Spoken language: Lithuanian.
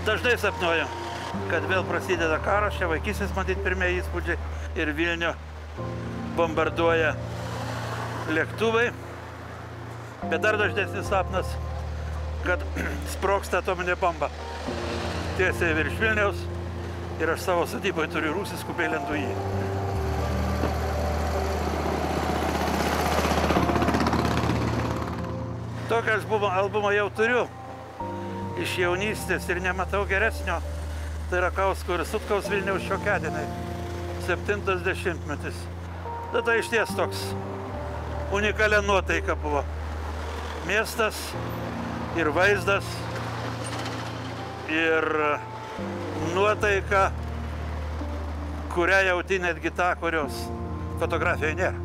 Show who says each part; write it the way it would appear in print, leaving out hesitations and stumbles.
Speaker 1: Dažnai sapnuoju, kad vėl prasideda karas, čia vaikysis matyti pirmieji įspūdžiai ir Vilnių bombarduoja lėktuvai. Bet dar dažnesnis sapnas, kad sprogsta atominė bomba tiesiai virš Vilniaus ir aš savo sodyboje turiu rūsį, skubiai lendu į jį. Tokį albumą jau turiu iš jaunystės ir nematau geresnio. Tai yra Kausko ir Sutkaus Vilniaus šiokiadieniai, 70-metis. Tada iš ties toks unikalia nuotaika buvo. Miestas ir vaizdas ir nuotaika, kurią jauti netgi tą, kurios fotografijoje nėra.